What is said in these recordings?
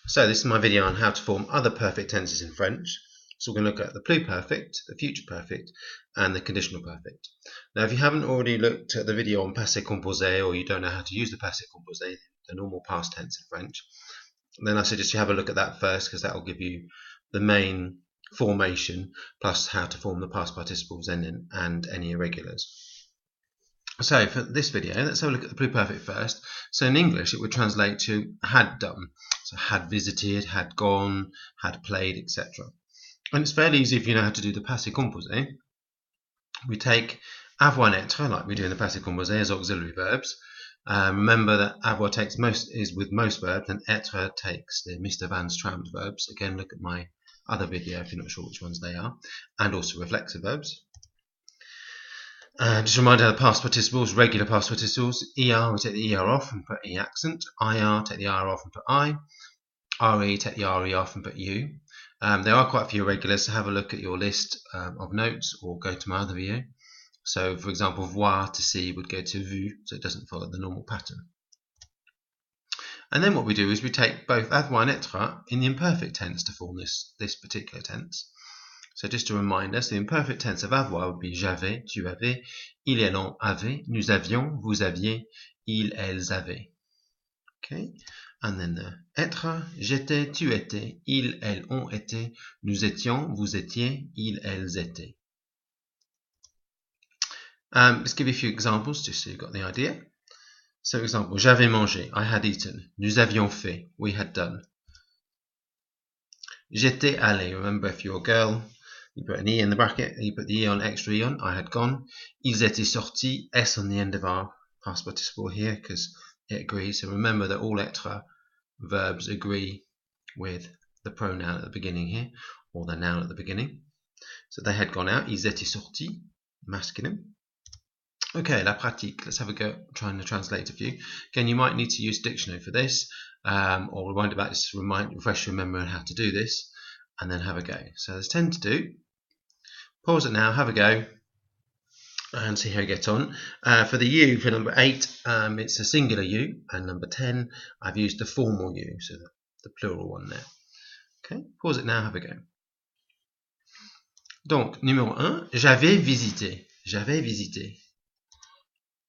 So this is my video on how to form other perfect tenses in French. So we're going to look at the pluperfect, the future perfect, and the conditional perfect. Now if you haven't already looked at the video on passé composé, or you don't know how to use the passé composé, the normal past tense in French, then I suggest you have a look at that first, because that will give you the main formation plus how to form the past participles and any irregulars. So for this video, let's have a look at the pluperfect first. So in English, it would translate to had done. So had visited, had gone, had played, etc. And it's fairly easy if you know how to do the passé composé. We take avoir and être, like we do in the passé composé, as auxiliary verbs. Remember that avoir is with most verbs, and être takes the Mr. Van Straamt verbs. Again, look at my other video if you're not sure which ones they are, and also reflexive verbs. Just a reminder of the past participles, regular past participles. ER, we take the ER off and put E accent. IR, take the IR off and put I. RE, take the RE off and put U. There are quite a few irregulars, so have a look at your list of notes or go to my other video. So, for example, voir, to see, would go to vu, so it doesn't follow the normal pattern. And then what we do is we take both avoir and être in the imperfect tense to form this particular tense. So just to remind us, the imperfect tense of avoir would be j'avais, tu avais, il, elle, on avait, nous avions, vous aviez, ils, elles avaient. Okay, and then the être, j'étais, tu étais, ils, elles, on été, nous étions, vous étiez, ils, elles étaient. Let's give you a few examples just so you've got the idea. So, for example, j'avais mangé, I had eaten. Nous avions fait, we had done. J'étais allé, remember if you're a girl, you put an E in the bracket, you put the E on, extra E on, I had gone. Ils étaient sortis, S on the end of our past participle here because it agrees. So remember that all être verbs agree with the pronoun at the beginning here, or the noun at the beginning. So they had gone out, ils étaient sortis, masculine. Okay, la pratique, let's have a go trying to translate a few. Again, you might need to use dictionary for this, or rewind about this to refresh your memory on how to do this, and then have a go. So there's 10 to do. Pause it now, have a go, and see how you get on. For the U, for number 8, it's a singular U, and number 10, I've used the formal U, so the plural one there. Okay, pause it now, have a go. Donc, numéro 1, j'avais visité. J'avais visité.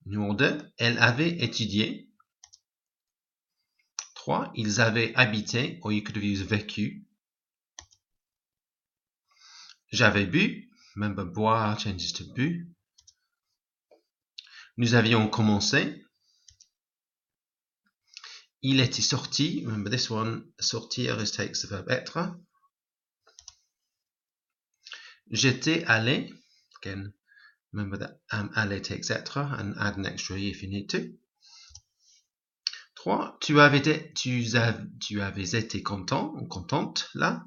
Numéro 2, elle avait étudié. 3, ils avaient habité, or you could have used vécu. J'avais bu, remember boire changes to bu. Nous avions commencé. Il était sorti, remember this one, sortir takes the verb être. J'étais allé, again, remember that aller takes être, and add an extra E if you need to. 3. Tu avais été content ou contente, là.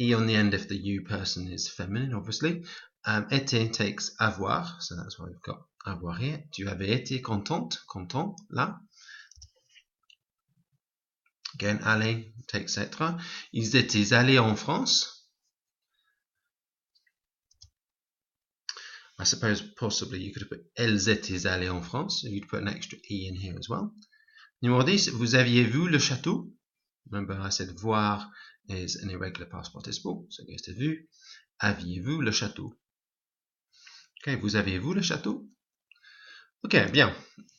E on the end if the you person is feminine, obviously. Été takes avoir, so that's why we've got avoir here. Tu avais été contente, content, là. Again, aller takes être. Ils étaient allés en France. I suppose possibly you could have put elles étaient allées en France, so you'd put an extra E in here as well. Numéro 10, vous aviez vu le château? Remember I said voir is an irregular past participle, so it goes to vu. Aviez-vous le château? Okay, vous avez-vous le château? Okay, bien.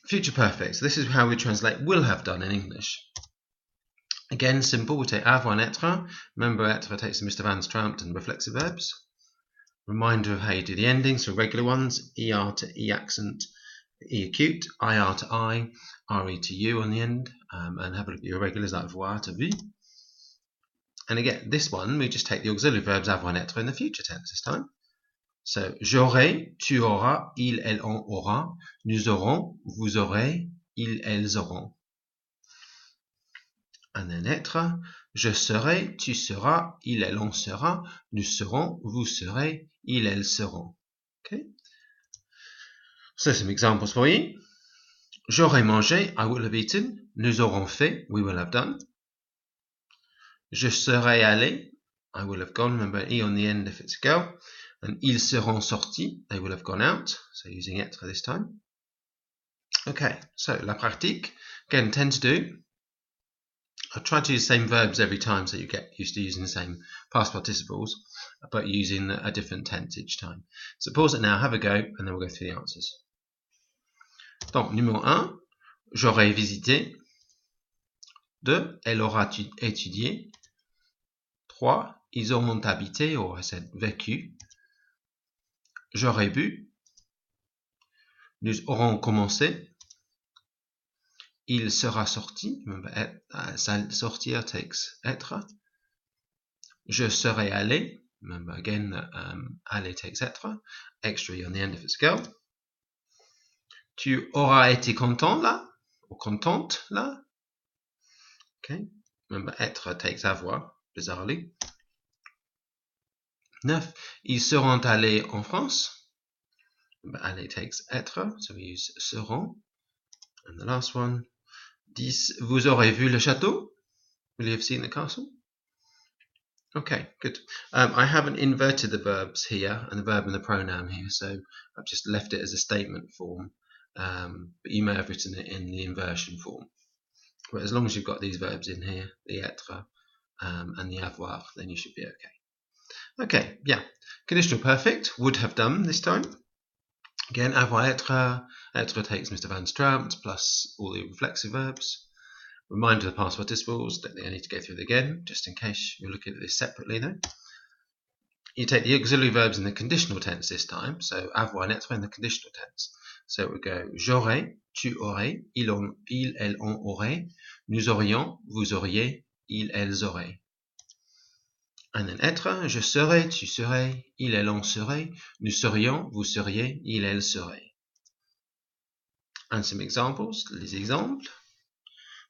Future perfect. So this is how we translate will have done in English. Again, simple. We take avoir and être. Remember, être takes the Mr. Van Straamt and reflexive verbs. Reminder of how you do the endings, so regular ones, ER to E accent, E acute, IR to I, RE to U on the end, and have a look at your irregulars like voir to vu. And again, this one, we just take the auxiliary verbs avoir and être in the future tense this time. So, j'aurai, tu auras, il, elle, on aura, nous aurons, vous aurez, ils, elles auront. And then être, je serai, tu seras, il, elle, on sera, nous serons, vous serez, ils, elles seront. Okay? So some examples for you. J'aurai mangé, I will have eaten. Nous aurons fait, we will have done. Je serai allé, I will have gone. Remember E on the end if it's a girl. And ils seront sortis, they will have gone out. So using être this time. Okay, so la pratique. Again, 10 to do. I'll try to use the same verbs every time so you get used to using the same past participles, but using a different tense each time. So pause it now, have a go, and then we'll go through the answers. Donc, numéro 1, j'aurais visité. 2, elle aura étudié. 3, ils auront habité, ou vécu. J'aurais bu. Nous aurons commencé. Il sera sorti. Sortir takes être. Je serai allé. Remember again, aller takes être. Extra on the end if it's a girl. Tu auras été content là. Ou contente là. Okay. Remember, être takes avoir, bizarrely. 9. Ils seront allés en France. Remember, aller takes être, so we use seront. And the last one. 10. Vous aurez vu le château? Will you have seen the castle? Okay, good. I haven't inverted the verbs here and the verb and the pronoun here, so I've just left it as a statement form. But you may have written it in the inversion form. But as long as you've got these verbs in here, the être and the avoir, then you should be okay. Okay, yeah. Conditional perfect, would have done this time. Again, avoir être, être takes Mr. Van Straamt plus all the reflexive verbs. Reminder of the past participles, don't think I need to go through it again, just in case you're looking at this separately though. You take the auxiliary verbs in the conditional tense this time, so avoir and être in the conditional tense. So it would go j'aurais, tu aurais, il, elle, on aurait, nous aurions, vous auriez, ils, elles auraient. And then être, je serais, tu serais, il, elle, on serait, nous serions, vous seriez, il, elles seraient. And some examples, les exemples.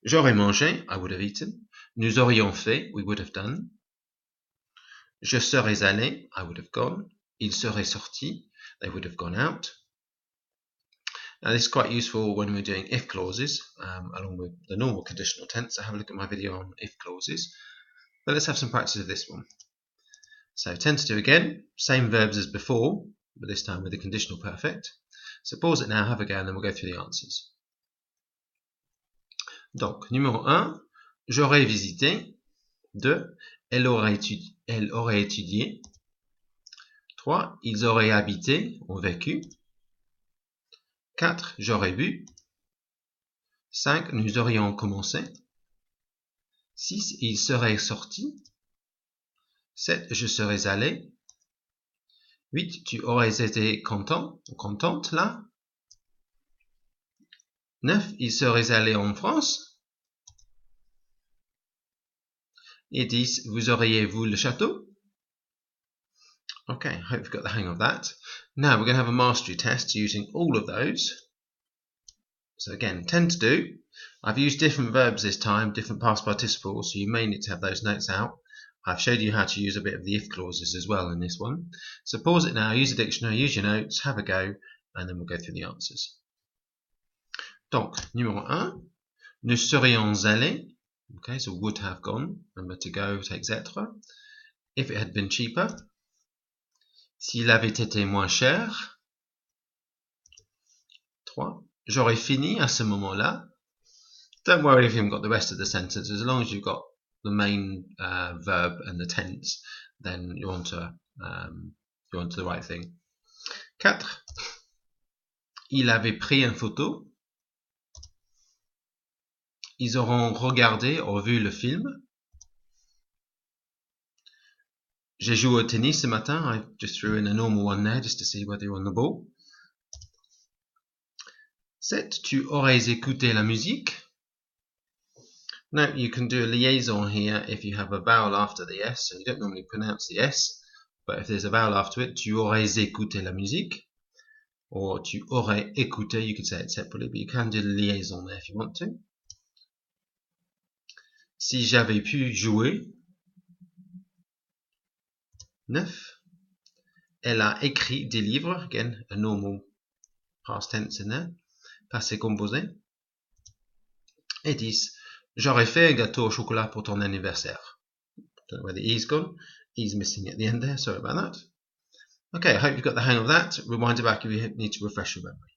J'aurais mangé, I would have eaten. Nous aurions fait, we would have done. Je serais allé, I would have gone. Ils seraient sortis, they would have gone out. Now this is quite useful when we're doing if clauses, along with the normal conditional tense. So have a look at my video on if clauses. But let's have some practice of this one. So tentative again, same verbs as before, but this time with the conditional perfect. So pause it now, have a go, and then we'll go through the answers. Donc, numéro 1, j'aurais visité. 2, elle aurait étudié. 3, ils auraient habité ou vécu. 4, j'aurais bu. 5, nous aurions commencé. 6, il serait sorti. 7, je serais allé. 8, tu aurais été content ou contente là. 9, il serait allé en France. Et 10, vous auriez vu le château. Okay, hope you've got the hang of that. Now we're going to have a mastery test using all of those. So again, tend to do. I've used different verbs this time, different past participles, so you may need to have those notes out. I've showed you how to use a bit of the if clauses as well in this one. So pause it now, use a dictionary, use your notes, have a go, and then we'll go through the answers. Donc, numéro 1, nous serions allés. Okay, so would have gone. Remember to go takes être. If it had been cheaper. S'il avait été moins cher. 3. J'aurais fini à ce moment-là. Don't worry if you haven't got the rest of the sentence. As long as you've got the main verb and the tense, then you're on to the right thing. 4. Il avait pris une photo. Ils auront regardé ou vu le film. J'ai joué au tennis ce matin. I just threw in a normal one there just to see whether you're on the ball. 7. Tu aurais écouté la musique. Now you can do a liaison here if you have a vowel after the S. So you don't normally pronounce the S, but if there's a vowel after it, tu aurais écouté la musique. Or tu aurais écouté, you could say it separately, but you can do the liaison there if you want to. Si j'avais pu jouer. 9. Elle a écrit des livres. Again, a normal past tense in there. Passé composé. Et 10. J'aurais fait un gâteau au chocolat pour ton anniversaire. Don't know where the E's gone. E's missing at the end there. Sorry about that. Okay, I hope you've got the hang of that. Rewind it back if you need to refresh your memory.